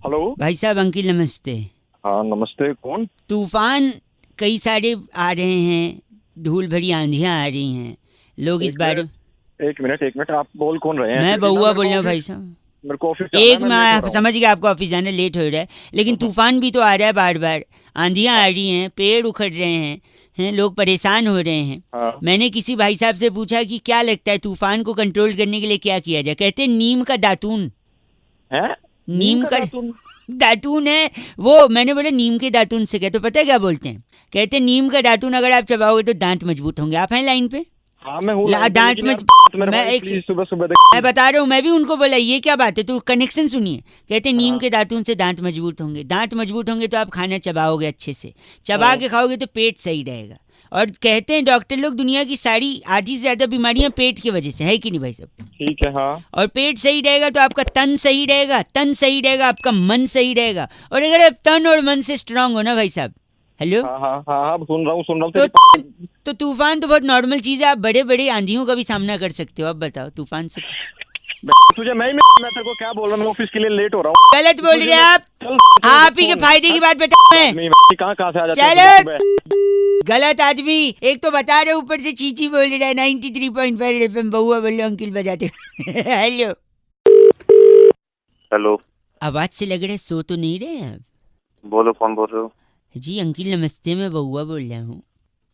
Hello भाई साहब uncle नमस्ते। हाँ नमस्ते, कौन? तूफान कई सारे आ रहे हैं, धूल भरी आंधियां आ रही हैं, लोग इस एक बारे। मिनट एक मिनट, आप बोल कौन रहे हैं? मैं क्योंकि ना बउआ बोल रहा हूँ भाई साहब। मेरे को ऑफिस जाना है, एक मैं लेट हो मैं रहा हूँ। समझ गया आपको ऑफिस जाने लेट हो रहा है, लेकिन तूफान भी तो आ रहा है बार बार। आंधियां आ रही हैं, पेड़ उखड़ रहे हैं, लोग परेशान हो रहे हैं। हाँ। मैंने किसी भाई साहब से पूछा कि क्या लगता है तूफान को कंट्रोल करने के लिए क्या किया जाए। कहते हैं नीम का दातून। है? नीम नीम का का दातुन? दातून है वो। मैंने बोला नीम के दातून से क्या, तो पता है क्या बोलते हैं? कहते हैं नीम का दातून अगर आप चबाओगे तो दांत मजबूत होंगे। आप हैं लाइन पे? हाँ मैं हूँ लाइन पे, दांत लेकिन यार मज मेरे मैं भाई एक प्लीज सुबह सुबह मैं बता रहा हूँ, मैं भी उनको बोला ये क्या बात है, तो कनेक्शन सुनिए। कहते हैं नीम हाँ। के दातून से दांत मजबूत होंगे, दांत मजबूत होंगे तो आप खाना चबाओगे अच्छे से, चबा हाँ। के खाओगे तो पेट सही रहेगा। और कहते हैं डॉक्टर लोग दुनिया की सारी आधी से ज्यादा बीमारियां पेट की वजह से है कि नहीं भाई साहब? ठीक है। हाँ। और पेट सही रहेगा तो आपका तन सही रहेगा, तन सही रहेगा आपका मन सही रहेगा। और अगर आप तन और मन से स्ट्रांग हो ना भाई साहब, हेलो, हाँ हाँ हाँ हाँ, सुन रहा हूँ तो तेरी। तो तूफान तो बहुत नॉर्मल चीज है। आप बड़े बड़े आंधियों का भी सामना कर सकते हो। अब बताओ तूफान से तुझे मैं तेरे को क्या बोल रहा हूँ, मैं ऑफिस के लिए लेट हो रहा हूँ। गलत बोल तुझे रहे हैं मैं आप। चल आप ही के फोन फायदे की हट। बात बताऊं मैं? आदमी कहाँ से आ जाते हैं चलो सुबह सुबह। गलत आदमी। एक तो बता रहे ऊपर से चीची बोल रहा है। 93.5 एफएम बउआ बोल रहे अंकिल बजाते हेलो। हेलो। आवाज से लग रहा है सो तो नहीं रहे आप? बोलो, कौन बोल रहे हो? जी अंकिल नमस्ते, मैं बउआ बोल रहा हूँ।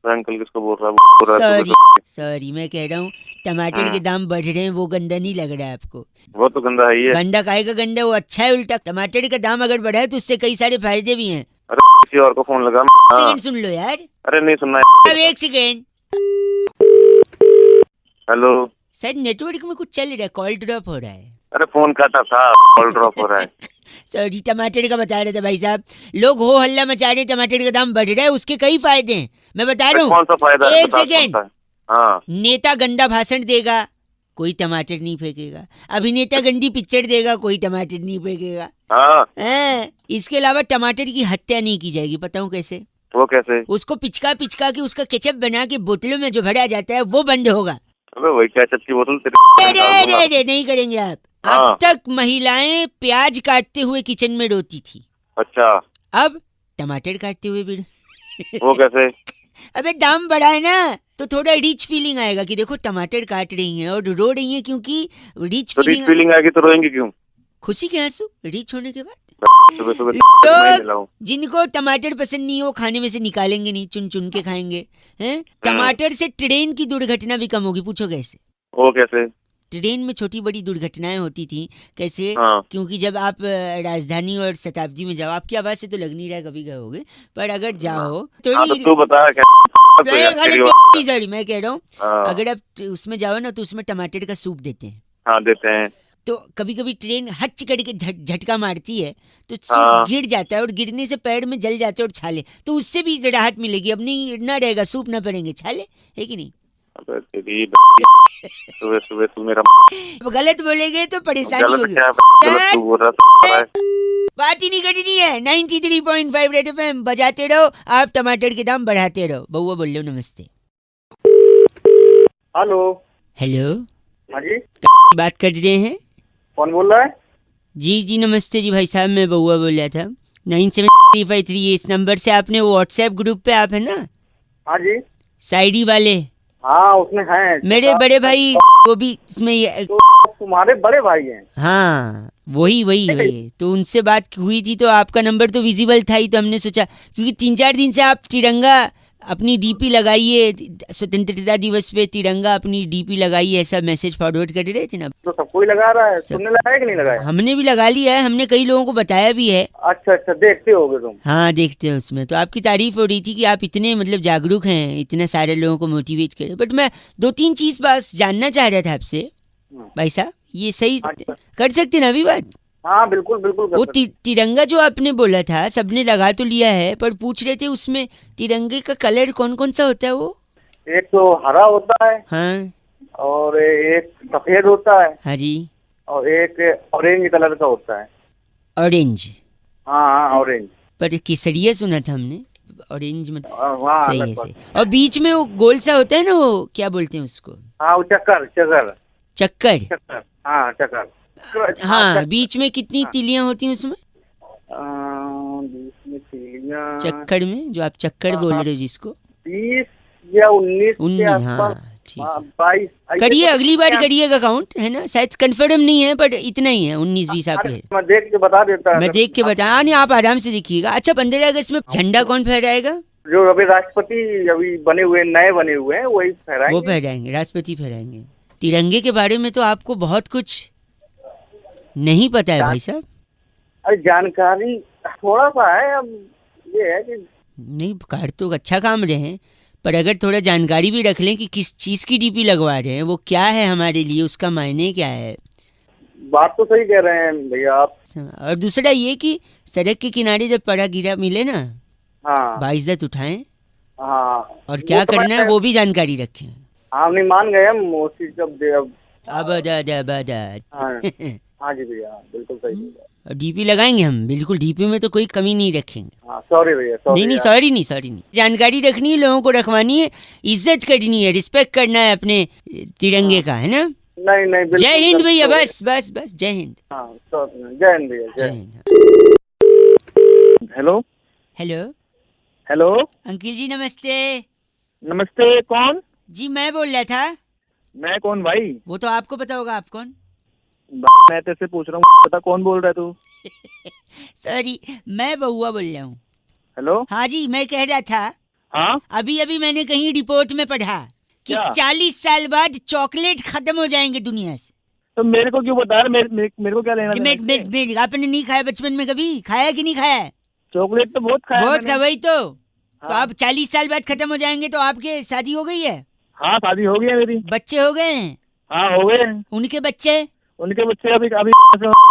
अंकल किसको बोल रहा है? बोल रहा है सुबह सॉरी सुबह। सॉरी, मैं कह रहा हूँ टमाटर के दाम बढ़ रहे हैं, वो गंदा नहीं लग रहा है आपको? वो तो गंदा है ही है। गंदा काहे का गंदा, वो अच्छा है उल्टा। टमाटर का दाम अगर बढ़ा है तो उससे कई सारे फायदे भी हैं। अरे किसी और को फोन लगा। हाँ। सेकंड सुन लो यार। अरे नहीं सुनना अब है। एक सेकेंड। हेलो। सर नेटवर्क में कुछ चल रहा है, कॉल ड्रॉप हो रहा है। अरे फोन काटा था, कॉल ड्रॉप हो रहा है। सॉरी, टमाटर का बता रहे थे भाई साहब। लोग हो हल्ला मचा रहे हैं, टमाटर का दाम बढ़ रहा है, उसके कई फायदे हैं, मैं बता अरे रहा हूँ। कौन सा फायदा है, एक बता कौन सेकेंड। सा है? हाँ। नेता गंदा भाषण देगा, कोई टमाटर नहीं फेंकेगा। अभिनेता गंदी पिक्चर देगा, कोई टमाटर नहीं फेंकेगा। हाँ। इसके अलावा टमाटर की हत्या नहीं की जाएगी, बताऊं कैसे? वो कैसे? उसको पिचका पिचका के उसका केचप बना के बोतलों में जो भरा जाता है वो बंद होगा। अबे वही केचप की बोतल तेरे अरे डाल दूंगा। अरे अरे नहीं करेंगे आप। अब हाँ। तक महिलाएं प्याज काटते हुए किचन में रोती थी, अच्छा। अब टमाटर काटते हुए भी वो कैसे? अबे दाम बढ़ा है ना, तो थोड़ा रिच फीलिंग आएगा कि देखो टमाटर काट रही हैं और रो रही हैं, क्योंकि रिच तो रिच फीलिंग। फीलिंग आएगी तो रोएंगे क्यों? खुशी के आंसू रिच होने के बाद। सुबह सुबह मैं लोग मिलाऊं। जिनको टमाटर पसंद नहीं है वो खाने में से निकालेंगे नहीं, चुन चुन के खाएंगे। हैं? हम्म। टमाटर से ट्रेन की दुर्घटना भी कम होगी, पूछो कैसे? वो कैसे? ट्रेन में छोटी बड़ी दुर्घटनाएं होती थी, कैसे? हाँ। क्योंकि जब आप राजधानी और शताब्दी में जाओ, आपकी आवाज से तो लग नहीं रहा है कभी गए होगे, पर अगर जाओ हाँ तो थोड़ी तू बता क्या तो यार तेरी गलती सॉरी मैं कह रहा हूँ। हाँ। अगर आप उसमें जाओ ना तो उसमें टमाटर का सूप देते हैं। हाँ देते हैं। तो कभी कभी ट्रेन हच करके झटका मारती है तो सूप हाँ। गिर जाता है, और गिरने से पैर में जल जाते हैं और छाले, तो उससे भी राहत मिलेगी। अब नहीं ना रहेगा सूप, ना पड़ेंगे छाले, है कि नहीं? अबे तेरी सुबह सुबह तू मेरा अब गलत बोलेंगे तो परेशानी गलत होगी। क्या गलत तू बोल रहा है? बात ही नहीं करनी है। 93.5 रेड एफएम बजाते रहो, आप टमाटर के दाम बढ़ाते रहो। बउआ बोल लो नमस्ते। हेलो। हेलो, हाँ जी, बात कर रहे हैं? कौन बोल रहा है? जी जी नमस्ते जी भाई साहब, मैं बउआ बोल रहा था। 9753 इस नंबर से आपने वो व्हाट्सएप ग्रुप पे आप है ना, हाँ जी। शायरी वाले? हाँ उसमें है मेरे बड़े भाई वो भी इसमें तो तुम्हारे बड़े भाई हैं। हाँ वही वही वही, तो उनसे बात हुई थी तो आपका नंबर तो विजिबल था ही, तो हमने सोचा क्योंकि 3-4 दिन से आप तिरंगा अपनी डीपी लगाइए, स्वतंत्रता दिवस पे तिरंगा अपनी डीपी लगाइए, ऐसा मैसेज फॉरवर्ड कर रहे थे ना। तो सबको ही लगा रहा है, सब- तुमने लगाया कि नहीं लगाया? हमने भी लगा लिया है, हमने कई लोगों को बताया भी है। अच्छा अच्छा, देखते होगे तुम। हाँ देखते हैं उसमें, तो आपकी तारीफ हो रही थी कि आप इतने मतलब जागरूक हैं, इतने सारे लोगों को मोटिवेट करें। बट मैं 2-3 चीज बस जानना चाह रहा था आपसे भाई साहब, ये सही अच्छा। कर सकते ना अभी बात? हाँ बिल्कुल बिल्कुल कर वो सकते। तिरंगा जो आपने बोला था सबने लगा तो लिया है, पर पूछ रहे थे उसमें तिरंगे का कलर कौन कौन सा होता है वो? एक तो हरा होता है, हाँ और एक सफेद होता है, हरी और एक ऑरेंज कलर का होता है। ऑरेंज। हाँ हाँ ऑरेंज। पर केसरिया सुना था हमने, ऑरेंज मतलब वहाँ सही है अलग सही। और बीच में वो गोल सा होता है ना, वो क्या बोलते हैं उसको? हाँ वो चक्कर चक्कर चक्कर। चक्कर। हाँ चक्कर। हाँ चक्कर। बीच में कितनी हाँ। तिलियां होती हैं उसमें? चक्कर में, जो आप चक्कर बोल रहे हो जिसको, 20 या 19 के 19, आसपास। हाँ ठीक है। 22 करिए, अगली बार करिएगा काउंट, है ना, शायद कंफर्म नहीं है बट इतना ही है, 19-20 आप है। मैं देख के बता देता। मैं देख के बता, नहीं आप आराम से देखिएगा। अच्छा, 15 अगस्त में झंडा कौन फहराएगा? जो अभी राष्ट्रपति अभी बने हुए, नए बने हुए हैं, वही फहराएंगे। वो फहराएंगे, राष्ट्रपति फहराएंगे। तिरंगे के बारे में तो आपको बहुत कुछ नहीं पता है भाई साहब। अरे जानकारी थोड़ा सा है, अब ये है कि नहीं, कर तो अच्छा काम रहे हैं, पर अगर थोड़ा जानकारी भी रख लें कि किस चीज़ की डीपी लगवा रहे हैं, वो क्या है हमारे लिए, उसका मायने क्या है। बात तो सही कह रहे हैं भैया आप। और दूसरा ये कि सड़क के किनारे जब पड़ा गिरा मिले ना, हाँ बाइज्जत उठाएं, हाँ, और क्या वो तो करना है वो भी जानकारी रखें। हम नहीं मान गए, हम वो चीज अब हाँ। हाँ जी भैया, बिल्कुल सही भैया। और डीपी लगाएंगे हम, बिल्कुल डीपी में तो कोई कमी नहीं रखेंगे। हाँ सॉरी भैया, सॉरी। नहीं, सॉरी नहीं, जानकारी रखनी है, लोगों को रखवानी है, इज्जत करनी है, रिस्पेक्ट करना है अपने तिरंगे का, है ना। नहीं बिल्कुल। जय हिंद भैया, बस जय हिंद। हाँ जय हिंद भैया, जय जय। हिंद। Hello hello hello, uncle ji, नमस्ते नमस्ते। कौन? जी, मैं बोल रहा था। मैं कौन भाई? वो तो आपको पता होगा, आप कौन। मैं तेरे से पूछ रहा हूँ, पता कौन बोल रहा है तू? सॉरी, मैं बहुआ बोल रहा हूँ। हेलो। हाँ जी, मैं कह रहा था, हाँ, अभी मैंने कहीं रिपोर्ट में पढ़ा कि क्या? 40 साल बाद चॉकलेट खत्म हो जाएंगे दुनिया से। तो मेरे को क्यों बता रहा है? मेरे को क्या लेना देना इससे? आपने नहीं खाया बचपन में, कभी खाया कि नहीं खाया? चॉकलेट तो बहुत खाया बहुत मैंने। खा, वही तो। तो हाँ। आप 40 साल बाद खत्म हो जाएंगे, तो आपके शादी हो गई है, हाँ, शादी हो गई है मेरी। बच्चे हो गए हैं? हाँ, हो गए। उनके बच्चे? उनके बच्चे अभी अभी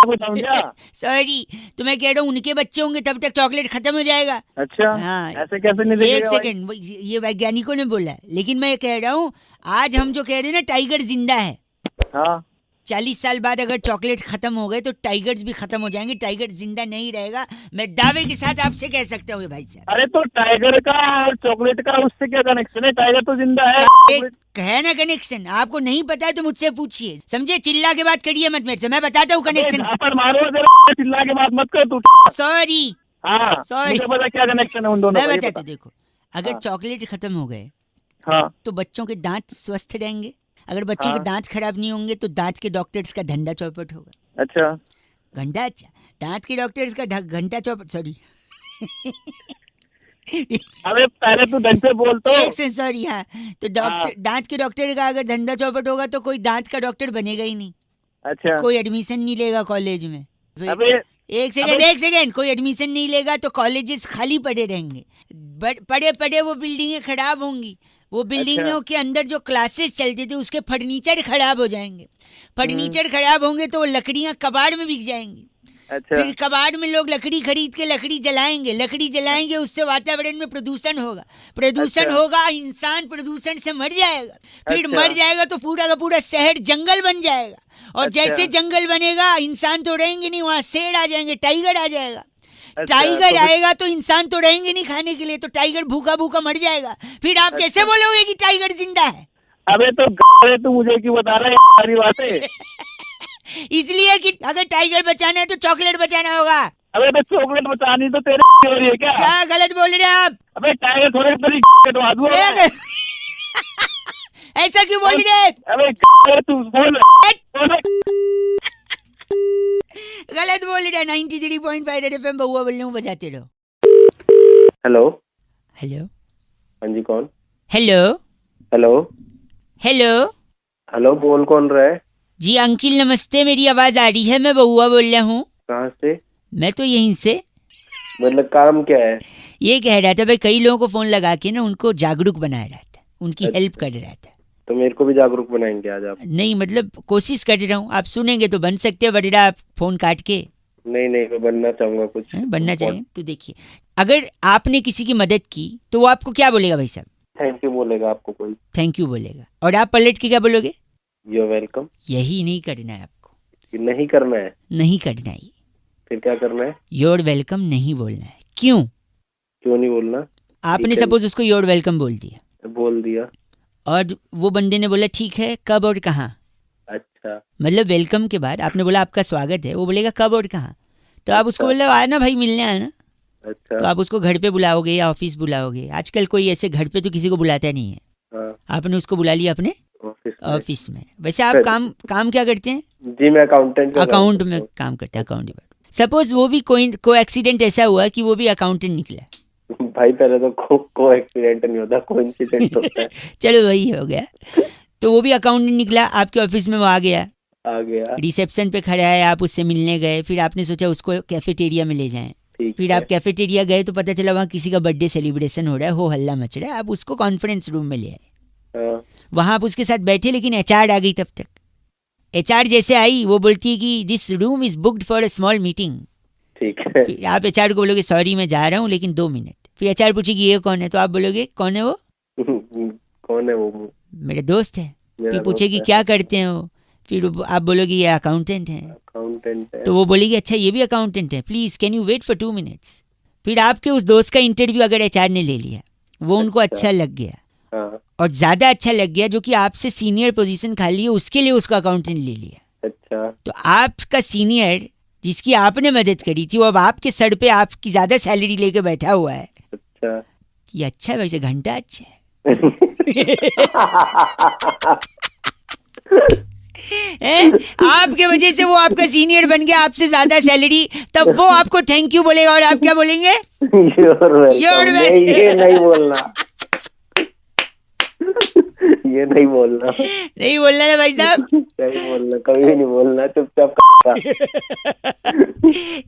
कुछ समझा? सॉरी, तो मैं कह रहा हूँ उनके बच्चे होंगे तब तक चॉकलेट खत्म हो जाएगा। अच्छा, हाँ, ऐसे कैसे नहीं एक देखेगा भाई? सेकंड, ये वैज्ञानिकों ने बोला है, लेकिन मैं कह रहा हूँ आज हम जो कह रहे हैं ना, टाइगर जिंदा है। हाँ, 40 साल बाद अगर चॉकलेट खत्म हो गए तो टाइगर्स भी खत्म हो जाएंगे, टाइगर जिंदा नहीं रहेगा। मैं दावे के साथ आपसे कह सकता हूँ भाई साहब। अरे तो टाइगर का और चॉकलेट का उससे क्या कनेक्शन है? टाइगर तो जिंदा है। एक है ना कनेक्शन, आपको नहीं पता है तो मुझसे पूछिए, समझे। चिल्ला के बात करिए मत मेरे से, मैं बताता हूँ कनेक्शन। पर मारो जरा, चिल्ला के बात मत कर तू। सॉरी, हाँ, Sorry. मुझे पता क्या कनेक्शन है उन दोनों मैं का, ये बताता बता। हूँ। देखो, अगर हाँ। चॉकलेट खत्म हो गए हाँ, तो बच्चों के दांत स्वस्थ रहेंगे, अगर बच्चों हाँ। के दांत खराब नहीं होंगे तो दांत के डॉक्टर्स का धंधा चौपट होगा। अच्छा। घंटा, अच्छा, दांत के डॉक्टर्स का घंटा चौपट, सॉरी। अबे पहले तू ढंग से बोल तो। एक सेकंड, सॉरी। हाँ, तो डॉक्टर, दांत के डॉक्टर का अगर धंधा चौपट होगा तो कोई दांत का डॉक्टर बनेगा ही नहीं, अच्छा। कोई एडमिशन नहीं लेगा कॉलेज में। अबे एक सेकंड, कोई एडमिशन नहीं लेगा तो कॉलेजेस खाली पड़े रहेंगे, पड़े पड़े वो बिल्डिंगें खराब होंगी, वो बिल्डिंगों के अंदर जो क्लासेस चलते थे उसके फर्नीचर खराब हो जाएंगे, फर्नीचर खराब होंगे तो वो लकड़ियां कबाड़ में बिक जाएंगी। अच्छा। फिर कबाड़ में लोग लकड़ी खरीद के लकड़ी जलाएंगे, उससे वातावरण में प्रदूषण होगा, प्रदूषण अच्छा। होगा, इंसान प्रदूषण से मर जाएगा, फिर अच्छा। मर जाएगा तो पूरा का पूरा शहर जंगल बन जाएगा, और अच्छा। जैसे जंगल बनेगा इंसान तो रहेंगे नहीं, वहाँ शेर आ जाएंगे, टाइगर आ जाएगा। अच्छा, टाइगर तो फिर- आएगा तो इंसान तो रहेंगे नहीं खाने के लिए, तो टाइगर भूखा भूखा मर जाएगा। फिर आप कैसे अच्छा। बोलोगे कि टाइगर जिंदा है? अबे तो तू मुझे क्यों बता रहा है सारी बातें? इसलिए कि अगर टाइगर बचाना है तो चॉकलेट बचाना होगा। अबे तो चॉकलेट बचानी तो तेरे हो रही है क्या? क्या गलत बोल रहे हैं आप? अबे टाइगर थोड़े तेरी कटवा दूंगा मैं। ऐसा क्यों बोल रहे हैं? अबे तू बोल। गलत बोल रहे हैं। 93.5 रेड एफएम बहुआ बोल रहा हूँ, बजाते रहो। हेलो। हेलो हाँ जी, कौन? Hello hello. हेलो हेलो, बोल कौन रहा है? जी अंकिल नमस्ते, मेरी आवाज आ रही है? मैं बहुआ बोल रहा हूँ। कहाँ से? मैं तो यहीं से। मतलब काम क्या है? ये कह रहा था भाई, कई लोगों को फोन लगा के ना उनको जागरूक बनाया रहा था, उनकी अच्छा। हेल्प कर रहा था। तो मेरे को भी जागरूक बनाएंगे आज आप? नहीं मतलब कोशिश कर रहा हूँ, आप सुनेंगे तो बन सकते हैं, वरना आप फोन काट के। नहीं मैं बनना चाहूंगा कुछ। बनना चाहिए तो देखिए, अगर आपने किसी की मदद की तो वो आपको क्या बोलेगा भाई साहब? थैंक यू बोलेगा आपको कोई? थैंक यू बोलेगा, और आप पलट के क्या बोलोगे? You welcome. यही नहीं करना है आपको, नहीं करना है? नहीं करना है। फिर क्या करना है? योर वेलकम नहीं बोलना है। क्यों? क्यों नहीं बोलना? आपने ठीक है। सपोज उसको योर वेलकम बोल दिया, बोल दिया। और वो बंदे ने बोला ठीक है, कब और कहाँ? अच्छा। मतलब वेलकम के बाद आपने बोला आपका स्वागत है, वो बोलेगा कब और कहाँ, तो आप उसको बोले आना भाई, मिलने आना। अच्छा। तो आप उसको घर पे बुलाओगे या ऑफिस बुलाओगे? आजकल कोई ऐसे घर पे तो किसी को बुलाता नहीं है, हाँ, आपने उसको बुला लिया अपने ऑफिस में। ऑफिस में। वैसे आप काम क्या करते हैं? जी मैं अकाउंटेंट का अकाउंट काम में करता काम करते हैं, अकाउंट डिपार्टमेंट। सपोज वो भी कोई एक्सीडेंट ऐसा हुआ कि वो भी अकाउंटेंट निकला, हूँ। भाई पहले तो को एक्सीडेंट नहीं होता, कोइंसिडेंट होता है। चलो वही हो गया। तो वो भी अकाउंटेंट निकला, आपके ऑफिस में वो आ गया, आ गया। रिसेप्शन पे खड़ा है, आप उससे मिलने गए, फिर आपने सोचा उसको कैफेटेरिया में ले जाएं। ठीक फिर है। आप कैफेटेरिया गए तो पता चला वहाँ किसी का बर्थडे सेलिब्रेशन हो रहा है, हो हल्ला मच रहा है, आप उसको कॉन्फ्रेंस रूम में ले आए। हाँ, वहाँ आप उसके साथ बैठे, लेकिन एचआर आ गई तब तक। एचआर जैसे आई वो बोलती है कि this room is booked for a small meeting. ठीक है। फिर आप एचआर को बोलोगे सॉरी मैं जा रहा हूँ लेकिन 2 मिनट। फिर एचआर पूछेगी ये कौन है, तो आप बोलोगे कौन है वो? कौन है वो? मेरे दोस्त है। मेरा फिर पूछेगी दोस्त है। क्या करते हैं वो, फिर आप बोलोगे ये अकाउंटेंट है। अकाउंटेंट है। तो वो बोलेगी अच्छा ये भी अकाउंटेंट है, please can you wait for 2 minutes. फिर आपके उस दोस्त का इंटरव्यू अगर एचआर ने ले लिया, वो उनको अच्छा लग गया हाँ, और ज्यादा अच्छा लग गया, जो कि आपसे सीनियर पोजीशन खाली है उसके लिए उसको अकाउंटेंट ले लिया, अच्छा। तो आपका सीनियर जिसकी आपने मदद करी थी वो अब आपके सर पे आपकी ज्यादा सैलरी लेके बैठा हुआ है। अच्छा। ये अच्छा है, वैसे घंटा अच्छा है। आपके वजह से वो आपका सीनियर बन गया, आपसे ज्यादा सैलरी, तब वो आपको थैंक यू बोलेगा और आप क्या बोलेंगे? You're welcome। ये नहीं बोलना। ये नहीं बोलना। नहीं बोलना ना भाई साहब। नहीं बोलना, कभी भी नहीं बोलना, चुपचाप।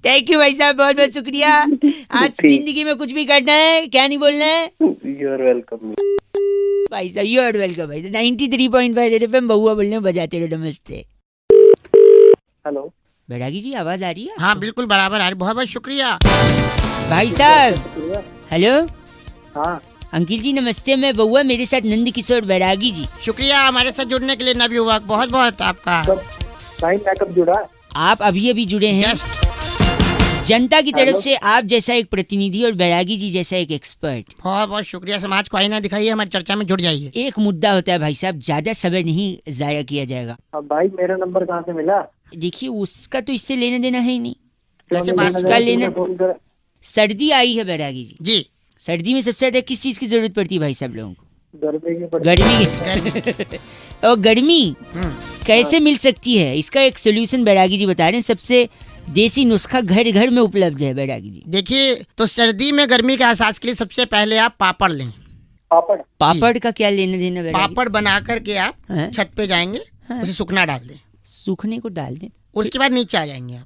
थैंक यू भाई साहब, बहुत बहुत शुक्रिया। आज ठीक। जिंदगी में कुछ भी करना है, क्या नहीं बोलना है You're welcome। भाई साहब। यू आर वेलकम भाई साहब। 93.5 रेड एफएम बहुआ बोलने में बजाते रहो। नमस्ते। हेलो। बैरागी जी आवाज आ रही है? हाँ बिल्कुल बराबर आ रही, बहुत बहुत शुक्रिया। भाई साहब हेलो। हाँ अंकिल जी नमस्ते, मैं बहुआ, मेरे साथ नंद किशोर बैरागी जी। शुक्रिया हमारे साथ जुड़ने के लिए नवयुवक, बहुत बहुत आपका। भाई मैं कब जुड़ा? आप अभी अभी जुड़े हैं। जस्ट जनता की तरफ हेलो। से आप जैसा एक प्रतिनिधि और बैरागी जी जैसा एक एक्सपर्ट। बहुत बहुत शुक्रिया। समाज को आईना दिखाइए, हमारी चर्चा में जुड़ जाइए। एक मुद्दा होता है भाई साहब, ज्यादा समय नहीं जाया किया जाएगा। अब भाई मेरा नंबर कहाँ से मिला? देखिए उसका तो इससे लेना देना है ही नहीं। कैसे क्यों बात नहीं कर मिला? लेना। फोन कर। सर्दी आई है बैरागी जी, जी सर्दी में सबसे ज्यादा किस चीज की जरूरत पड़ती है भाई साहब लोगों को? गर्मी की पड़ी। गर्मी। और गर्मी कैसे मिल सकती है, इसका एक सोल्यूशन बैरागी जी बता रहे हैं। सबसे देसी नुस्खा घर घर में उपलब्ध है बैरागी जी। देखिए, तो सर्दी में गर्मी के एहसास के लिए सबसे पहले आप पापड़ लें। पापड़? पापड़ का क्या लेना देना बैरागी? पापड़ बना करके आप हाँ? छत पे जाएंगे, हाँ। उसे सूखना डाल दें, सूखने को डाल दें। उसके बाद नीचे आ जाएंगे आप।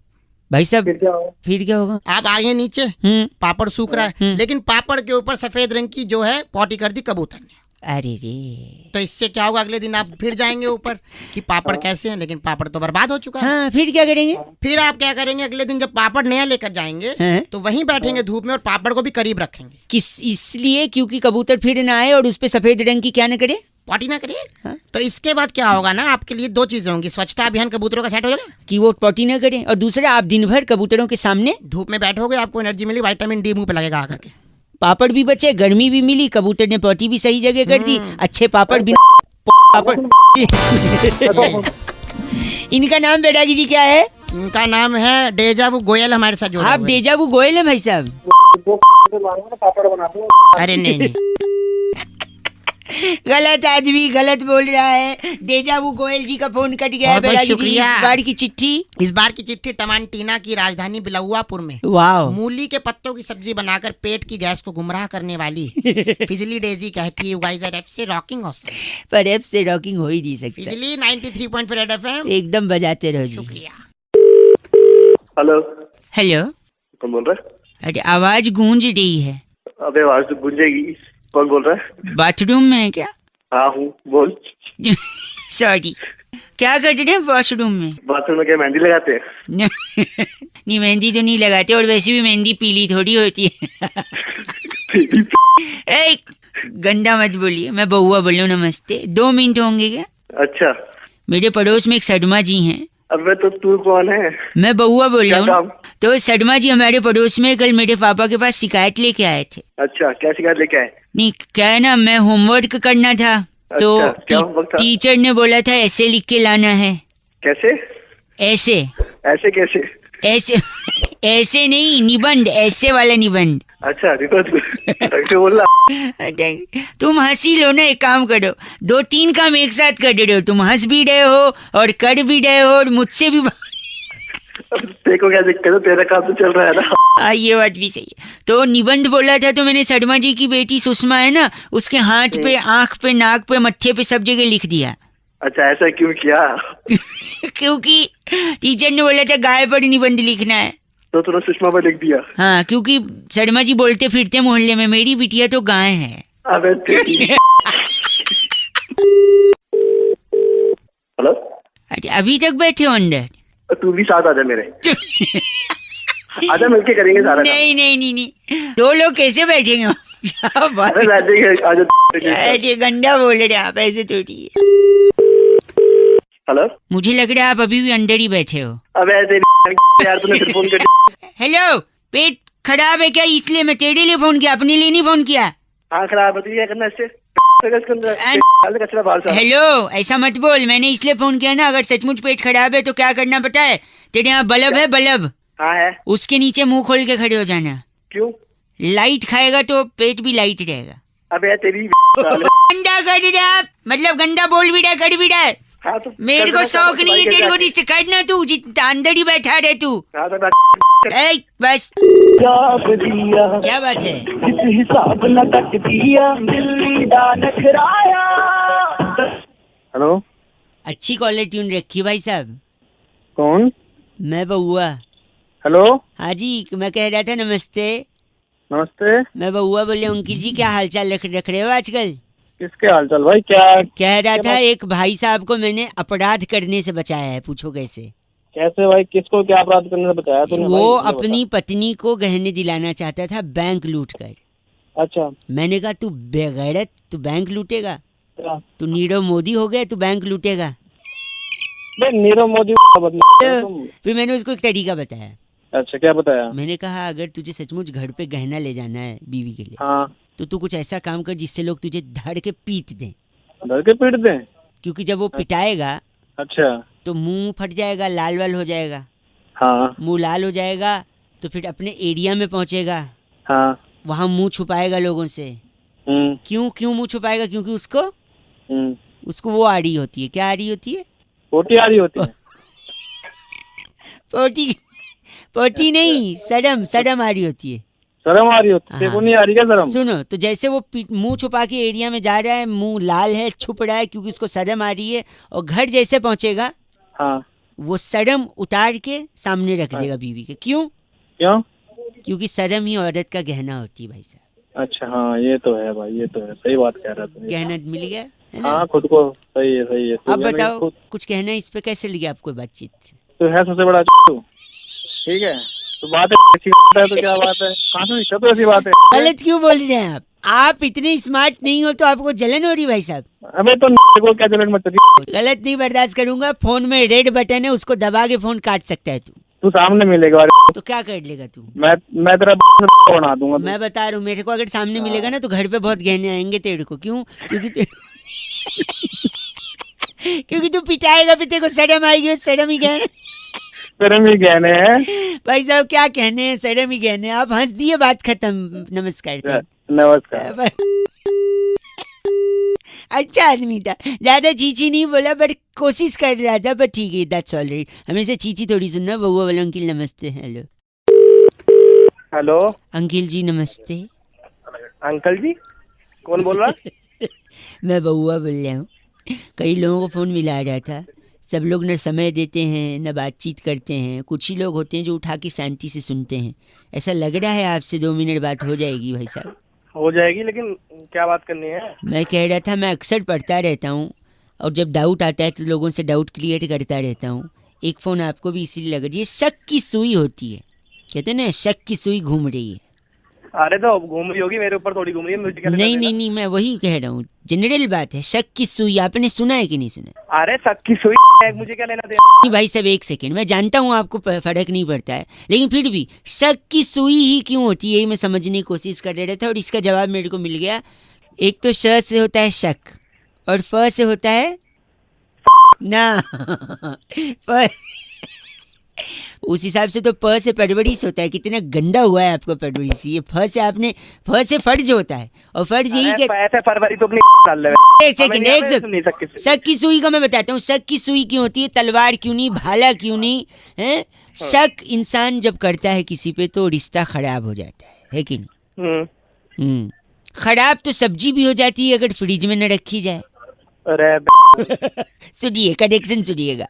भाई साहब फिर क्या हो? फिर क्या होगा? आप आगे नीचे, पापड़ सूख रहा है, लेकिन पापड़ के ऊपर सफेद रंग की जो है पॉटी कर दी कबूतर ने। अरे रे। तो इससे क्या होगा, अगले दिन आप फिर जाएंगे ऊपर कि पापड़ कैसे हैं, लेकिन पापड़ तो बर्बाद हो चुका है। हाँ फिर क्या करेंगे? फिर आप क्या करेंगे, अगले दिन जब पापड़ नया लेकर जाएंगे हाँ? तो वहीं बैठेंगे धूप में और पापड़ को भी करीब रखेंगे। किस इसलिए क्योंकि कबूतर फिर ना आए और उस पे सफेद रंग की क्या न करे। पॉटी ना करिए। हाँ? तो इसके बाद क्या होगा ना, आपके लिए दो चीजें होंगी। स्वच्छता अभियान कबूतरों का सेट हो जाएगा, कि वो पॉटी न करें, और दूसरा आप दिन भर कबूतरों के सामने धूप में बैठोगे, आपको एनर्जी मिली, विटामिन डी मुंह पे लगेगा आकर के। पापड़ भी बचे, गर्मी भी मिली, कबूतर ने पॉटी भी सही जगह कर दी, अच्छे पापड़ भी पापड़। इनका नाम बैरागी जी क्या है? इनका नाम है डेजावू गोयल, हमारे साथ जुड़े आप हुए। डेजावू गोयल है भाई साहब? से मांगो ना, पापड़ बना दूँ। अरे नहीं गलत आदमी गलत बोल रहा है। डेजावू गोयल जी का फोन कट गया है बहुत बहुत बैरागी जी। शुक्रिया। इस बार की चिट्ठी, इस बार की चिट्ठी टमांटीना की राजधानी बिलौआपुर में वाह, मूली के पत्तों की सब्जी बनाकर पेट की गैस को गुमराह करने वाली फिजली डेजी कहती है, यू गाइस आर एफ से रॉकिंग ऑसम। पर एफ से रॉकिंग हो ही नहीं सकता। फिजली 93.5 रेड एफएम। एकदम बजाते रहो जी। शुक्रिया। Hello, hello. कौन बोल रहा है? अरे आवाज गूंज रही है। अबे आवाज तो गूंजेगी। कौन बोल रहा है? बाथरूम में है क्या? हाँ हूँ, बोल। सॉरी, क्या कर रहे हैं वॉशरूम में? बाथरूम में क्या मेहंदी लगाते हैं? नहीं मेहंदी तो नहीं लगाते, और वैसे भी मेहंदी पीली थोड़ी होती है। ए, गंदा मत बोलिए, मैं बहुआ बोल रहा हूँ। नमस्ते, 2 मिनट होंगे क्या? अच्छा। मेरे पड़ोस में एक शर्मा जी हैं। अबे तो तू कौन है? मैं बहुआ बोल रहा क्या हूँ। काम? तो शर्मा जी हमारे पड़ोस में कल मेरे पापा के पास शिकायत लेके आए थे। अच्छा, क्या शिकायत लेके आए? नहीं क्या है ना, मैं होमवर्क करना था तो अच्छा, क्या होमवर्क था? टीचर ने बोला था ऐसे लिख के लाना है। कैसे? ऐसे ऐसे कैसे? ऐसे ऐसे नहीं, निबंध, ऐसे वाला निबंध। अच्छा निबंध कैसे बोल रहा? तुम हंसी लो ना, एक काम करो, 2-3 काम एक साथ कर रहे हो, तुम हंस भी रहे हो और कर भी रहे हो और मुझसे भी तेरे को क्या दिक्कत है, तेरा काम तो चल रहा है ना। ये बात भी सही है। तो निबंध बोला था, तो मैंने शर्मा जी की बेटी सुषमा है ना, उसके हाथ पे, आंख पे, नाक पे, मत्थे पे, सब जगह लिख दिया। अच्छा ऐसा क्यों किया? क्योंकि टीचर ने बोला था गाय पर निबंध लिखना है। तो तूने सुषमा पर लिख दिया? हाँ, क्योंकि शर्मा जी बोलते फिरते मोहल्ले में, मेरी बिटिया तो गाय है। अबे हेलो, अच्छा, अभी तक बैठे हो अंदर? तू भी साथ आजा मेरे। आजा, मिलके करेंगे सारा काम। नहीं नहीं नहीं नहीं, 2 लोग कैसे बैठेंगे? क्या बात अरे बैठेंगे, आजा। है, गंदा बोल रहे आप, ऐसे थोड़ी है। हेलो, मुझे लग रहा है आप अभी भी अंदर ही बैठे हो। अबे ऐसे यार तूने फिर फोन कर दिया। हेलो, पेट खराब है क्या? इसलिए मैं तेरे लिए फोन किया, अपने लिए नहीं फोन किया। हाँ खराब है तो क्या करना इससे? कचरा बाहर से। हेलो, ऐसा मत बोल, मैंने इसलिए फोन किया ना, अगर सचमुच पेट खराब है तो क्या करना पता है? तेरे यहाँ बल्ब है, बल्ब, हाँ है। उसके नीचे मुंह खोल के खड़े हो जाना। क्यों? लाइट खाएगा तो पेट भी लाइट रहेगा। अबे तेरी गंदा कर रहे आप, मतलब गंदा बोल भी रहा है, कर भी रहा है। हाँ तो मेरे को शौक नहीं है तेरे को डिस्टर्ब करना, तू जितना अंदर ही बैठा रहे तू। हाँ तो ए, बस दिया क्या बात है? किस हिसाब न तक दिया दिल्ली दा नखराया। हेलो, अच्छी कॉलर ट्यून रखी भाई साहब। कौन? मैं बउआ। हेलो, हाँ जी, मैं कह रहा था नमस्ते। नमस्ते। मैं बउआ बोले, अंकिल जी क्या हालचाल रख रहे हो आजकल? किसके हालचाल भाई? क्या कह रहा था एक भाई साहब को मैंने अपराध करने से बचाया है, पूछो कैसे? कैसे भाई? किसको क्या अपराध करने से बताया तूने? वो भाई, अपनी पत्नी को गहने दिलाना चाहता था, बैंक लूट कर। अच्छा मैंने कहा तू बेगैरत, तू बैंक लूटेगा? क्या? तू नीरव मोदी हो गया, तू बैंक लूटेगा? नीरव मोदी तुम। फिर मैंने उसको एक तरीका बताया। अच्छा क्या बताया? मैंने कहा अगर तुझे सचमुच घर पे गहना ले जाना है बीवी के लिए, हाँ, तो तू कुछ ऐसा काम कर जिससे लोग तुझे धड़ के पीट दें, डर के पीट दें? क्योंकि जब वो पिटाएगा अच्छा तो मुंह फट जाएगा, लाल वाल हो जाएगा। हाँ मुंह लाल हो जाएगा तो फिर अपने एरिया में पहुंचेगा, हाँ। वहां मुंह छुपाएगा लोगों से। क्यों मुंह छुपाएगा? क्योंकि उसको वो आ रही होती है। क्या आ रही होती है? पोटी आ रही होती है। पोटी पोटी नहीं, सडम आ रही होती है। शर्म आ रही होती है? हाँ। को नहीं आ रही क्या शर्म? सुनो, तो जैसे वो मुंह छुपा के एरिया में जा रहा है, मुंह लाल है, छुप रहा है क्योंकि उसको शर्म आ रही है, और घर जैसे पहुंचेगा हाँ। वो शर्म उतार के सामने रख देगा बीवी के। क्यों? क्योंकि शर्म ही औरत का गहना होती है भाई साहब। अच्छा हाँ, ये तो है भाई, ये तो है, सही बात कह रहा था। गहना मिल गया है ना? हाँ, खुद को सही है, सही है। अब बताओ कुछ कहना है इस पे, कैसे लगी आपको बातचीत? तो है सबसे बड़ा ठीक है, तो बात है तो क्या बात है? कहाँ से सीखा तो ऐसी बात है? गलत क्यों बोल रहे हैं आप इतने स्मार्ट नहीं हो तो आपको जलन हो रही भाई साहब? अबे तो को क्या जलन मच रही? गलत नहीं बर्दाश्त करूंगा। फोन में रेड बटन है, उसको दबा के फोन काट सकता है तू सामने मिलेगा तो क्या कर लेगा तू? मैं तेरा बना दूंगा। मैं बता रहा हूँ, मेरे को अगर सामने मिलेगा ना तो घर पे बहुत गहने आएंगे तेरे को। क्यों? क्योंकि तू पिटाएगा, फिर तेरे को शर्म आएगी, शर्म ही गहने। शर्म ही गहने हैं भाई साहब, क्या कहने हैं, शर्म ही गहने। आप हंस दिए, बात खत्म। नमस्कार। नमस्कार। अच्छा आदमी था, ज्यादा चीची नहीं बोला, बट कोशिश कर रहा था, बट ठीक है, दैट्स ऑलराइट। हमेशा चीची थोड़ी सुनना। बउआ वाला अंकिल नमस्ते। हेलो हेलो अंकिल जी नमस्ते। अंकल जी, कौन बोल रहा? मैं बउआ बोल रहा हूँ। कई लोगों को फ़ोन मिला रहा था, सब लोग न समय देते हैं न बातचीत करते हैं। कुछ ही लोग होते हैं जो उठा के शांति से सुनते हैं। ऐसा लग रहा है आपसे 2 मिनट बात हो जाएगी भाई साहब? हो जाएगी, लेकिन क्या बात करनी है? मैं कह रहा था, मैं अक्सर पढ़ता रहता हूँ और जब डाउट आता है तो लोगों से डाउट क्लियर करता रहता हूँ। एक फ़ोन आपको भी इसीलिए लग रही है। शक की सुई होती है, कहते हैं ना, शक की सुई घूम रही है। अरे तो घूम रही होगी, मेरे ऊपर थोड़ी घूम रही है। मुझे नहीं, मैं वही कह रहा हूँ, जनरल बात है। शक की सुई आपने सुना है कि नहीं सुना? अरे शक की सुई मुझे क्या लेना देना? नहीं भाई साहब, एक सेकेंड, मैं जानता हूँ आपको फर्क नहीं पड़ता है, लेकिन फिर भी शक की सुई ही क्यों होती है, यही मैं समझने की कोशिश कर रहा था और इसका जवाब मेरे को मिल गया। एक तो श से होता है शक और फ से होता है ना। उस हिसाब से तो प से परवरिश होता है। कितना गंदा हुआ है आपको परवरिश। ये फ से आपने फ से फर्ज होता है और फर्ज यही अरे के पैसे फरवरी तो अपनी डाल ले। एक सेकंड एक सेकंड। शक की सुई का मैं बताता हूँ। शक की सुई क्यों होती है, तलवार क्यों नहीं, भाला क्यों नहीं है। शक इंसान जब करता है किसी पे तो रिश्ता खराब हो जाता है कि नहीं। खराब तो सब्जी भी हो जाती है अगर फ्रिज में न रखी जाए। अरे सुनिए कनेक्शन सुनिएगा।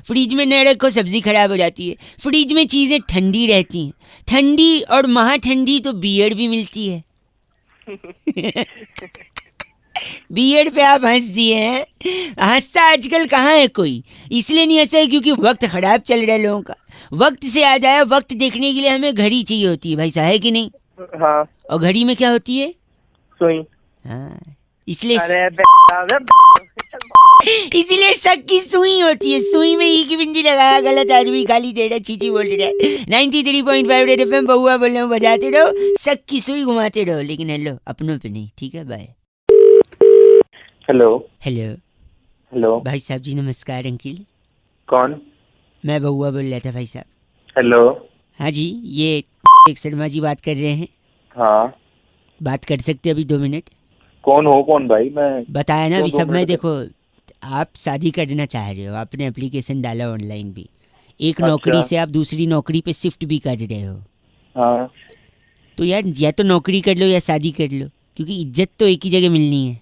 फ्रिज में न रखो सब्जी खराब हो जाती है। फ्रिज में चीजें ठंडी रहती हैं। ठंडी और महा ठंडी तो बियर भी मिलती है। बियर पे आप हंस दिए हैं। हंसता आजकल कहाँ है कोई। इसलिए नहीं हंसा है क्योंकि वक्त खराब चल रहा है लोगों का। वक्त से याद आया, वक्त देखने के लिए हमें घड़ी चाहिए होती है भाई साहब, है कि नहीं। हाँ और घड़ी में क्या होती है, सुई। हाँ इसलिए इसीलिए शक की सुई होती है। सुई में ई की बिंदी लगाया, गलत आदमी गाली दे रहा, चीची बोल रहा है। 93.5 रेड एफएम बहुआ बोल रहा हूँ, बजाते रहो, शक की सुई घुमाते रहो, लेकिन हेलो अपनों पे नहीं, ठीक है। बाय। हेलो हेलो हेलो भाई साहब जी, नमस्कार अंकिल। कौन? मैं बहुआ बोल रहा था भाई साहब। हेलो। हाँ जी, ये एक शर्मा जी बात कर रहे हैं। हाँ बात कर सकते अभी 2 मिनट? कौन हो? कौन भाई? मैं बताया ना अभी 2 सब। मैं मिनट देखो, आप शादी करना चाह रहे हो, आपने एप्लीकेशन डाला ऑनलाइन भी, एक अच्छा। नौकरी से आप दूसरी नौकरी पे शिफ्ट भी कर रहे हो। हाँ तो यार या तो नौकरी कर लो या शादी कर लो, क्योंकि इज्जत तो एक ही जगह मिलनी है।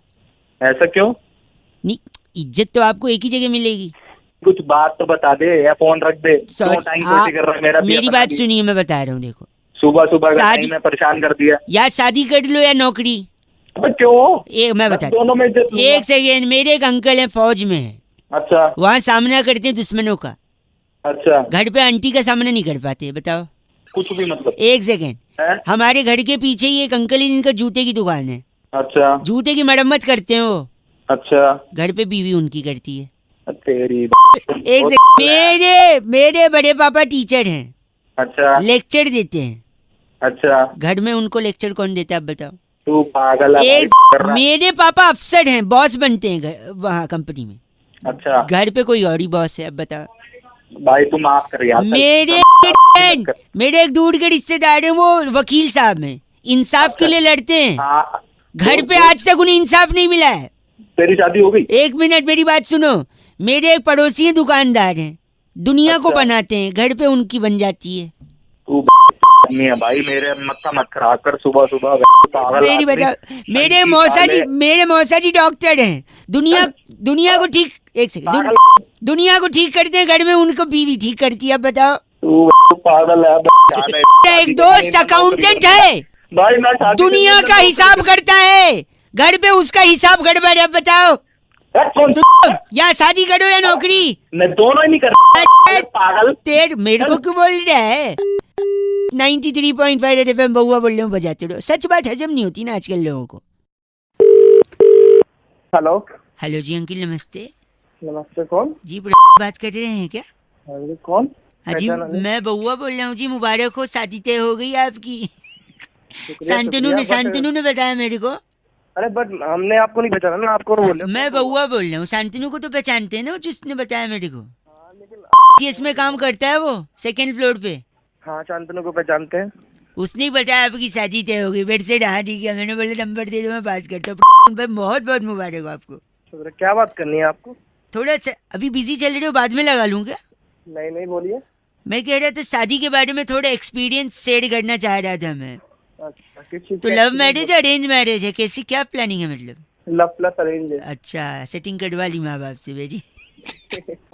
ऐसा क्यों? नहीं, इज्जत तो आपको एक ही जगह मिलेगी। कुछ बात तो बता दे या फोन रख दे। Sorry, क्यों टाइम वेस्ट कर रहा है मेरा भी? मेरी अपना बात भी। सुनिए, मैं बता रहा हूँ। देखो, सुबह सुबह का शादी- टाइम में परेशान कर दिया। या शादी कर लो या नौकरी। अबे क्यों? एक मैं बता दोनों में इज्जत दूंगा। एक सेकेंड। मेरे एक अंकल हैं, फौज में है, अच्छा वहाँ सामना करते हैं दुश्मनों का। अच्छा। घर पे आंटी का सामना नहीं कर पाते, बताओ। कुछ भी मतलब एक सेकेंड। है? हमारे घर के पीछे ही एक अंकल है जिनका जूते की दुकान है। अच्छा जूते की मरम्मत करते हैं वो। अच्छा। घर पे बीवी उनकी करती है। तेरी एक सेकेंड। मेरे बड़े पापा टीचर हैं, अच्छा लेक्चर देते हैं। अच्छा। घर में उनको लेक्चर कौन देता है, आप बताओ। तू पागल है भाई, एक कर रहा है। मेरे पापा अफसर हैं, बॉस बनते हैं वहाँ कंपनी में। अच्छा घर पे कोई और ही बॉस है, अब बताओ। भाई तू माफ कर यार। मेरे एक दूर के रिश्तेदार हैं, वो वकील साहब हैं, इंसाफ के लिए लड़ते हैं। हाँ, घर पे आज तक उन्हें इंसाफ नहीं मिला है। तेरी शादी हो गई? एक मिनट मेरी बात सुनो। मेरे एक पड़ोसी हैं, दुकानदार हैं, दुनिया को अच्छा। बनाते हैं, घर पे उनकी बन जाती है। तू नहीं है भाई, मेरे मत्था मत खराब कर सुबह सुबह। पागल मेरी आदमी। बता, मेरे साले। मौसा जी डॉक्टर हैं। दुनिया को ठीक, एक सेकंड, दुनिया को ठीक करते हैं, घर में उनको बीवी ठीक करती है। अब बताओ। तू पागल है। मेरा एक दोस्त अकाउंटेंट है, भाई मैं शादी दुनिया का हिसाब करता है, घर पे उसका हिसाब गड़बड़ है। अब बताओ, कौन? या शादी करो या नौकरी। मैं दोनों ही नहीं कर रहा पागल। तेर मेरे को क्यों बोल रहा है। 93.5 एफएम बहुआ बोल रहे हूँ, बजाते रहो। सच बात हजम नहीं होती ना आजकल लोगों को। हेलो हेलो जी अंकिल, नमस्ते। नमस्ते। कौन? जी बात कर रहे हैं क्या? अरे कौन? हाँ जी, मैं बहुआ बोल रहा हूँ जी। मुबारक हो, शादी तय हो गई आपकी। शांतनु ने बताया मेरे को। अरे बट हमने आपको नहीं पहचाना ना, आपको बोल रहे। मैं बहुआ बोल रहा हूँ, शांतनु को तो पहचानते हैं ना, जिसने बताया मेरे को। इसमें काम करता है वो, 2nd फ्लोर पे। हाँ शांतनु को पहचानते हैं। उसने ही बताया आपकी शादी तय हो गई। बेड से रहा ठीक है, मैंने बोला नंबर दे दो, मैं बात करता हूँ। बहुत बहुत मुबारक हो आपको। तो क्या बात करनी है आपको? थोड़ा अभी बिजी चल रहे हो, बाद में लगा लूँ क्या? नहीं नहीं बोलिए। मैं कह रहा था शादी के बारे में थोड़ा एक्सपीरियंस शेयर करना चाह रहा था मैं। अच्छा, किस चीज़ तो का love experience marriage arrange marriage है, कैसी क्या प्लानिंग है मतलब? है? लव प्लस अरेंज है। अच्छा, सेटिंग करवा ली माँ बाप से मेरी।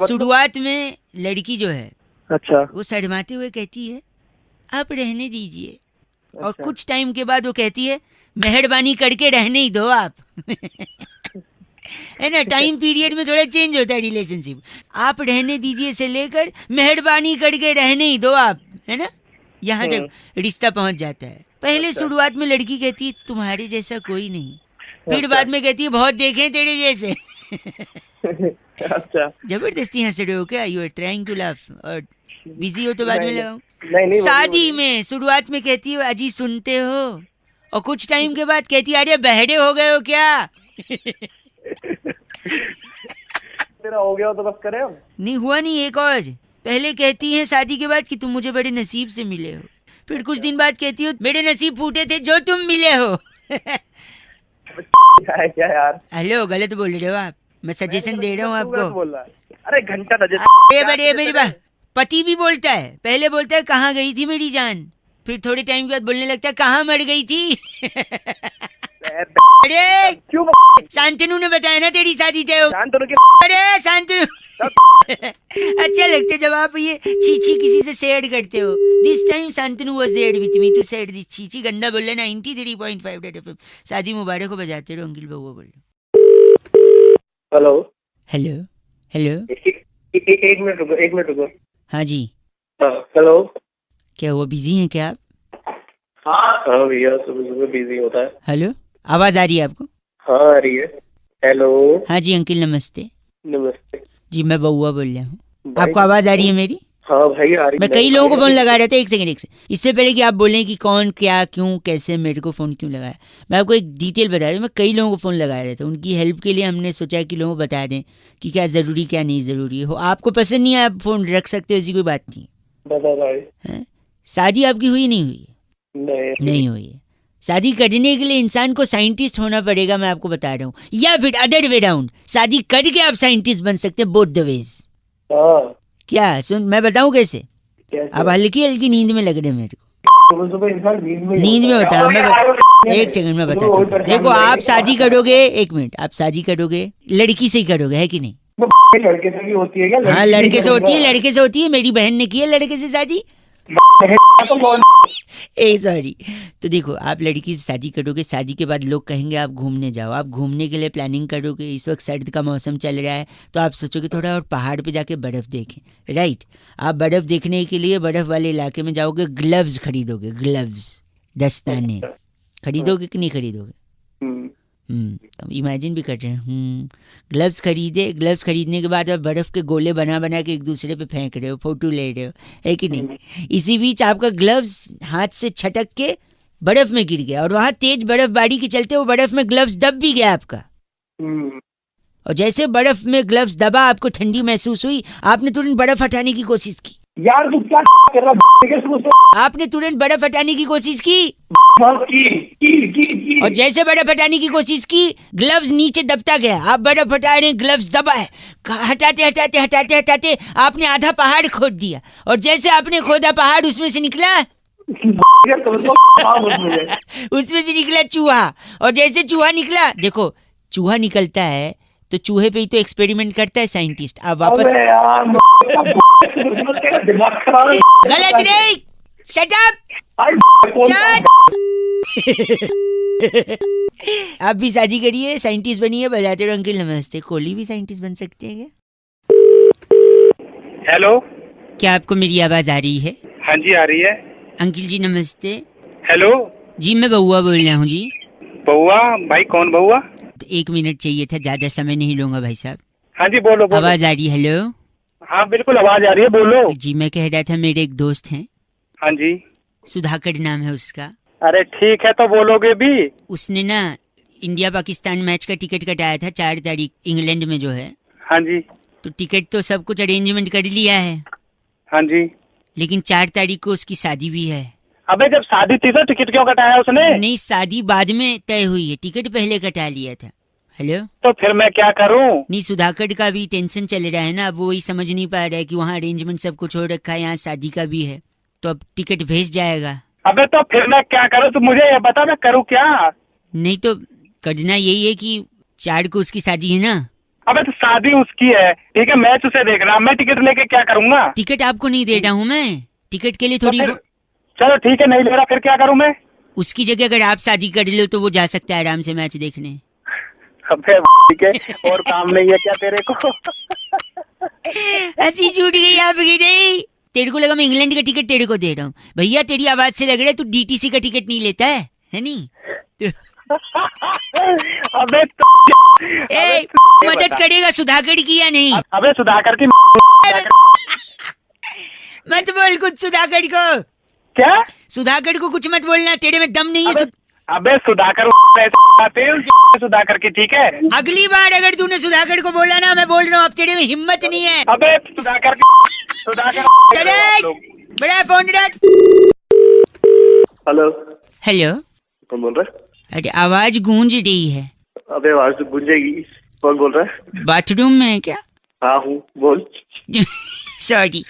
शुरुआत में लड़की जो है अच्छा वो शर्माते हुए कहती है आप रहने दीजिए, और अच्छा। कुछ टाइम के बाद वो कहती है मेहरबानी करके रहने ही दो आप। है ना, टाइम पीरियड में थोड़ा चेंज होता है रिलेशनशिप। आप रहने दीजिए से लेकर मेहरबानी करके रहने ही दो आप, है ना, यहाँ तक रिश्ता पहुंच जाता है। पहले अच्छा। शुरुआत में लड़की कहती है तुम्हारे जैसा कोई नहीं, फिर अच्छा। बाद में कहती है बहुत देखे तेरे जैसे। अच्छा जबरदस्ती हंस रहे हो क्या? You are trying to laugh, और बिजी हो तो बाद में नहीं, लगाऊं। नहीं नहीं शादी में शुरुआत में कहती हो अजी सुनते हो, और कुछ टाइम के बाद कहती है अरे बहरे हो गए हो क्या? तेरा हो गया हो तो बस करें हम। नहीं हुआ नहीं, एक और पहले कहती हैं शादी के बाद कि तुम मुझे बड़े नसीब से मिले हो, फिर कुछ दिन बाद कहती हो मेरे नसीब फूटे थे जो तुम मिले हो। क्या है क्या यार? हेलो, गलत बोल रहे हो आप, मैं सजेशन दे रहा हूँ तू गलत आपको। बोल रहा है। अरे घंटा था ये बड़े मेरे पति भी बोलता है, पहले बोलता है कहाँ गई थी मेरी जान, फिर थोड़े टाइम के बाद बोलने लगता है कहाँ मर गई थी। अरे क्यों शांतनु ने बताया ना तेरी शादी तय हो। शांतनु की अरे शांतनु अच्छा लगता है जब आप ये चीची किसी से शेयर करते हो। This time Shantanu was there with me to share this चीची। गंदा बोल रहा 93.5 रेड एफएम। शादी मुबारक हो बजाते रहो अंकिल बउआ बोल। हेलो हेलो हेलो, एक मिनट रुको। हाँ जी, हेलो। क्या हुआ, बिजी हैं क्या आप? हाँ भैया, सुबह बिजी होता है। हेलो, आवाज आ रही है आपको? हाँ आ रही है। हेलो। हाँ जी अंकिल नमस्ते। नमस्ते जी मैं बउआ बोल रहा हूँ, भाई। आपको आवाज आ रही है मेरी? हाँ भाई आ रही है। मैं कई लोगों को फोन लगा रहा था, एक सेकंड इससे पहले कि आप बोलें कि कौन क्या क्यों कैसे मेरे को फोन क्यों लगाया, मैं आपको एक डिटेल बता रहा हूँ। मैं कई लोगों को फोन लगा रहा था, उनकी हेल्प के लिए हमने सोचा कि लोगों को बता दें कि क्या ज़रूरी क्या नहीं ज़रूरी हो। आपको पसंद नहीं है आप फ़ोन रख सकते हो, ऐसी कोई बात नहीं बता भाई। है। शादी आपकी हुई नहीं हुई? नहीं हुई है। शादी करने के लिए इंसान को साइंटिस्ट होना पड़ेगा, मैं आपको बता रहा हूँ, या फिर अदर वे राउंड, शादी करके आप साइंटिस्ट बन सकते हैं, बोथ द वेज। क्या सुन, मैं बताऊँ कैसे? अब हल्की हल्की नींद में लग रहे मेरे को। नींद में होता है। मैं एक सेकंड में बताता हूँ। देखो आप शादी करोगे, एक मिनट, आप शादी करोगे लड़की से ही करोगे, है कि नहीं? लड़के से भी होती है क्या? हाँ लड़के से होती है, लड़के से होती है। मेरी बहन ने की है लड़के से शादी। ए सॉरी। तो देखो आप लड़की से शादी करोगे, शादी के बाद लोग कहेंगे आप घूमने जाओ, आप घूमने के लिए प्लानिंग करोगे। इस वक्त सर्द का मौसम चल रहा है तो आप सोचोगे थोड़ा और पहाड़ पे जाके बर्फ़ देखें, राइट? आप बर्फ़ देखने के लिए बर्फ़ वाले इलाके में जाओगे, ग्लव्स खरीदोगे, ग्लव्स दस्ताने खरीदोगे कि नहीं खरीदोगे? तो इमेजिन भी कर रहे हैं। ग्लव्स खरीदे, ग्लव्स खरीदने के बाद आप बर्फ़ के गोले बना बना के एक दूसरे पे फेंक रहे हो, फोटो ले रहे हो, है कि नहीं? इसी बीच आपका ग्लव्स हाथ से छटक के बर्फ़ में गिर गया और वहाँ तेज बर्फबारी के चलते वो बर्फ़ में ग्लव्स दब भी गया आपका। और जैसे बर्फ़ में ग्लव्स दबा, आपको ठंडी महसूस हुई, आपने तुरंत बर्फ़ हटाने की कोशिश की। यार तू क्या कर रहा? आपने तुरंत बर्फ़ हटाने की कोशिश की की। और जैसे बर्फ हटाने की कोशिश की, ग्लव्स नीचे दबता गया। आप बर्फ हटा रहे हैं, ग्लव्स दबा है। हटाते हटाते हटाते हटाते आपने आधा पहाड़ खोद दिया और जैसे आपने खोदा पहाड़, उसमें से निकला उसमें से निकला चूहा। और जैसे चूहा निकला, देखो चूहा निकलता है तो चूहे पे ही तो एक्सपेरिमेंट करता है साइंटिस्ट। आप वापस दिमाग खराब है। गलत नहीं, शट अप। आप भी शादी करिए, साइंटिस्ट बनिए, बजाते रहो अंकिल नमस्ते। कोहली भी साइंटिस्ट बन सकते हैं क्या? हेलो, क्या आपको मेरी आवाज आ रही है? हाँ जी आ रही है। अंकिल जी नमस्ते। हेलो जी मैं बउआ बोल रहा हूँ जी। बउआ भाई, कौन बउआ? तो 1 मिनट चाहिए था, ज्यादा समय नहीं लूंगा भाई साहब। हाँ जी बोलो बोलो। आवाज आ रही है? हेलो। हाँ बिल्कुल आवाज आ रही है, बोलो। जी मैं कह रहा था मेरे एक दोस्त हैं, हाँ जी। सुधाकर नाम है उसका। अरे ठीक है, तो बोलोगे भी। उसने ना इंडिया पाकिस्तान मैच का टिकट कटाया था 4 तारीख, इंग्लैंड में जो है। हाँ जी। तो टिकट तो सब कुछ अरेंजमेंट कर लिया है, हाँ जी। लेकिन 4 तारीख को उसकी शादी भी है। अबे जब शादी थी तो टिकट क्यों कटाया उसने? नहीं, शादी बाद में तय हुई है, टिकट पहले कटा लिया था। हेलो। तो फिर मैं क्या करूं? नहीं, सुधाकर का भी टेंशन चल रहा है ना, अब वो वही समझ नहीं पा रहा है कि वहाँ अरेंजमेंट सब कुछ हो रखा है, यहाँ शादी का भी है, तो अब टिकट भेज जाएगा। अबे तो फिर मैं क्या करूं? तू मुझे ये बता, मैं करूं क्या? नहीं तो करना यही है कि 4 को उसकी शादी है ना। अबे तो शादी उसकी है, ठीक है, मैच उसे देख रहा, मैं टिकट लेके क्या करूंगा? टिकट आपको नहीं दे रहा हूँ मैं, टिकट के लिए थोड़ी तो चलो ठीक है, नहीं ले रहा, फिर क्या करूं मैं? उसकी जगह अगर आप शादी कर लो तो वो जा सकता है आराम से मैच देखने। अबे ठीक है, और काम नहीं है क्या तेरे को? हंसी छूट गई आपकी। नहीं, तेरे को लगा मैं इंग्लैंड का टिकट तेरे को दे रहा हूँ। भैया तेरी आवाज से लग रहा है तू डीटीसी का टिकट नहीं लेता है नहीं? अबे ए, मदद करेगा सुधाकर की या नहीं? अबे सुधाकर की मत बोल कुछ सुधाकर को। क्या? सुधाकर को कुछ मत बोलना, तेरे में दम नहीं है। अबे सुधाकर सुधाकर की, ठीक है? अगली बार अगर तूने सुधाकर को बोला ना, मैं बोल रहा हूँ अब तेरे में हिम्मत नहीं है। अबे सुधाकर तो जाकर बड़ा फोन रख। हेलो, हेलो, कौन बोल रहा है? अरे आवाज गूंज रही है। अबे आवाज तो गूंजेगी। कौन बोल रहा है? बाथरूम में है क्या? हाँ हूँ, बोल। सॉरी,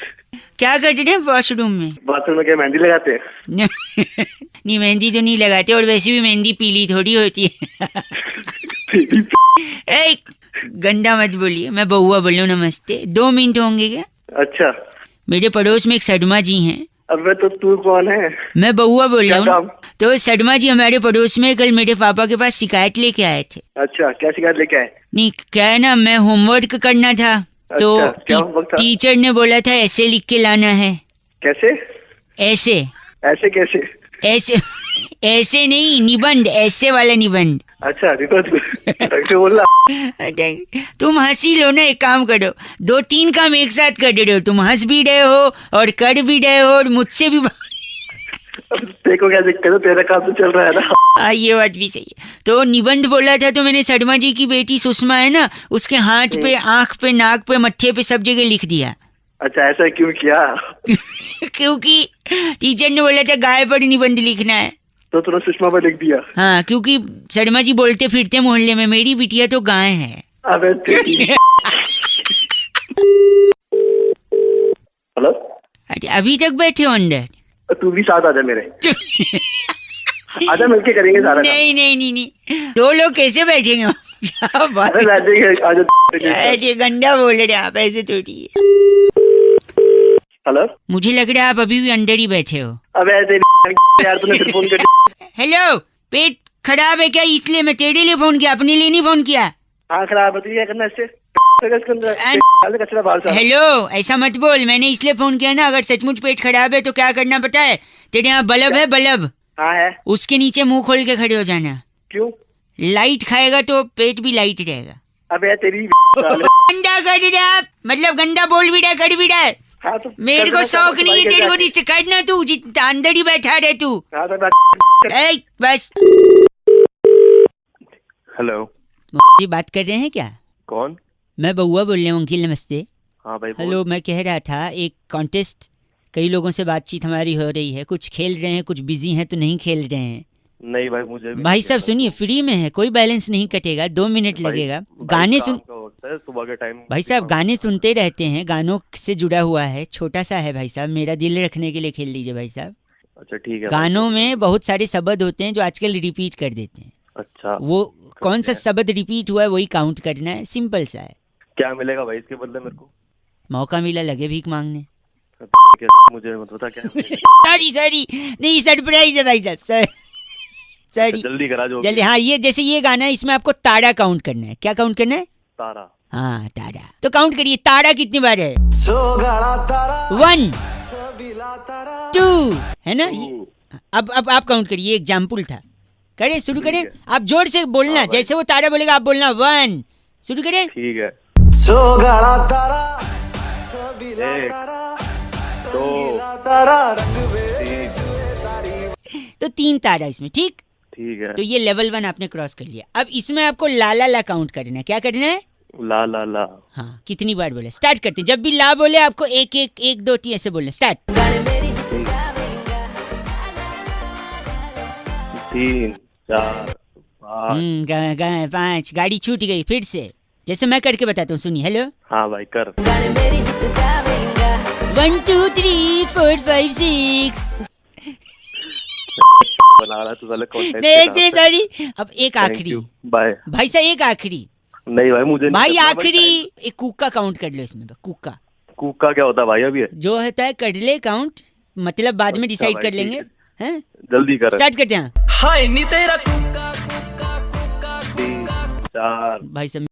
क्या कर रहे हैं वॉशरूम में? बाथरूम में क्या मेहंदी लगाते हैं? नहीं, मेहंदी तो नहीं लगाते, और वैसे भी मेहंदी पीली थोड़ी होती है। ए, गंदा मत बोलिए, मैं बउआ बोल रहा हूँ। नमस्ते, 2 मिनट होंगे क्या? अच्छा, मेरे पड़ोस में एक शर्मा जी हैं। अबे तो तू कौन है? मैं बउआ बोल क्या रहा हूँ। काम? तो शर्मा जी हमारे पड़ोस में कल मेरे पापा के पास शिकायत लेके आए थे। अच्छा, क्या शिकायत लेके आए? नहीं, क्या है ना, मैं होमवर्क करना था तो अच्छा, क्या homework था? टीचर ने बोला था ऐसे लिख के लाना है। कैसे? ऐसे ऐसे कैसे? ऐसे ऐसे नहीं, निबंध, ऐसे वाला निबंध। अच्छा, कैसे बोल रहा? तुम हंसी लो ना, एक काम करो, 2-3 काम एक साथ कर रहे हो। तुम हंस भी रहे हो और कर भी रहे हो, और मुझसे भी तेरे को क्या दिक्कत है? तेरा काम तो चल रहा है ना। ये बात भी सही है। तो निबंध बोला था, तो मैंने शर्मा जी की बेटी सुषमा है ना, उसके हाथ पे, आंख पे, नाक पे, मत्थे पे, सब जगह लिख दिया। अच्छा, ऐसा क्यों किया? क्योंकि टीचर ने बोला था गाय पर निबंध लिखना है। तो तूने सुषमा पर लिख दिया? हाँ, क्योंकि शर्मा जी बोलते फिरते मोहल्ले में मेरी बिटिया तो गाय है। अबे तेरी। हेलो, अरे अभी तक बैठे हो अंदर? तू भी साथ आजा मेरे। आजा, मिलके करेंगे सारा काम। नहीं नहीं नहीं नहीं, 2 लोग कैसे बैठेंगे? क्या बात अरे बैठेंगे, आजा। है, गंदा बोल रहे आप, ऐसे थोड़ी है। हेलो, मुझे लग रहा है आप अभी भी अंदर ही बैठे हो। अबे तेरी यार, तूने फिर फोन कर दिया। हेलो, पेट खराब है क्या? इसलिए मैं तेरे लिए फोन किया, अपने लिए नहीं फोन किया। हाँ खराब है तो क्या करना इससे? कचरा बाहर से। हेलो, ऐसा मत बोल, मैंने इसलिए फोन किया ना, अगर सचमुच पेट खराब है तो क्या करना पता है? तेरे यहाँ बल्ब है, बल्ब, हाँ है। उसके नीचे मुंह खोल के खड़े हो जाना। क्यों? लाइट खाएगा तो पेट भी लाइट रहेगा। अबे तेरी। गंदा कर रहा है आप, मतलब गंदा बोल भी रहा है, कर भी रहा है। हाँ तो मेरे को शौक नहीं है तेरे को जिससे करना, तू जितना अंदर ही बैठा रहे तू। हाँ तो ए, बस। हेलो, जी बात कर रहे हैं क्या? कौन? मैं बउआ बोल रहा हूँ अंकिल, नमस्ते। हाँ भाई बोल। हेलो, मैं कह रहा था एक कॉन्टेस्ट, कई लोगों से बातचीत हमारी हो रही है, कुछ खेल रहे हैं, कुछ बिजी हैं तो नहीं खेल रहे हैं। नहीं भाई, मुझे भी भाई साहब सुनिए, फ्री में है, कोई बैलेंस नहीं कटेगा, 2 मिनट लगेगा। गाने सुन, सुबह के टाइम भाई साहब गाने सुनते रहते हैं, गानों से जुड़ा हुआ है, छोटा सा है भाई साहब, मेरा दिल रखने के लिए खेल लीजिए भाई साहब। अच्छा ठीक है। गानों में बहुत सारे शब्द होते हैं जो आजकल रिपीट कर देते हैं। अच्छा, वो कौन सा शब्द रिपीट हुआ है वही काउंट करना है, सिंपल सा है। क्या मिलेगा भाई इसके बदले मेरे को? मौका मिला लगे भीख मांगने। मुझे मत बता क्या मिलेगा। सॉरी, नहीं सरप्राइज है भाई साहब, सॉरी। जल्दी करा जो जल्दी, हाँ, ये जैसे ये गाना है, इसमें आपको ताड़ा काउंट करना है। क्या काउंट करना है? तारा। हाँ, ताड़ा। तो काउंट करिए, ताड़ा कितनी बार है? 1 2 है ना? अब आप काउंट करिए, एग्जाम्पल था। करे, शुरू करें। आप जोर से बोलना, हाँ जैसे वो ताड़ा बोलेगा आप बोलना 1। शुरू करें। ठीक है। 1 2 3। तो 3 ताड़ा इसमें, ठीक। ठीक है। तो ये लेवल 1 आपने क्रॉस कर लिया। अब इसमें आपको ला ला ला काउंट करना है। क्या करना है? ला ला ला। हाँ, कितनी बार बोले? स्टार्ट करते हैं, जब भी ला बोले आपको 1 1 1 2 3 ऐसे बोलना। स्टार्ट। 3 4 5। 5। गाड़ी छूट गई, फिर से जैसे मैं करके बताता हूँ, सुनिए। हेलो, हाँ भाई कर। 1 2 3 4 5 6। बना रहा तू साले content नहीं, के नाम पे। सॉरी। अब एक आखिरी बाय भाई साहब, एक आखिरी नहीं भाई, मुझे नहीं भाई, करना आखिरी time। एक कुक्का काउंट कर लो इसमें। कुक्का कूका क्या होता है भाई? अभी है जो होता है कर ले काउंट, मतलब बाद में अच्छा डिसाइड भाई, कर ठीक लेंगे। है। हैं, जल्दी कर। स्टार्ट करते हैं। 3 4। भाई साहब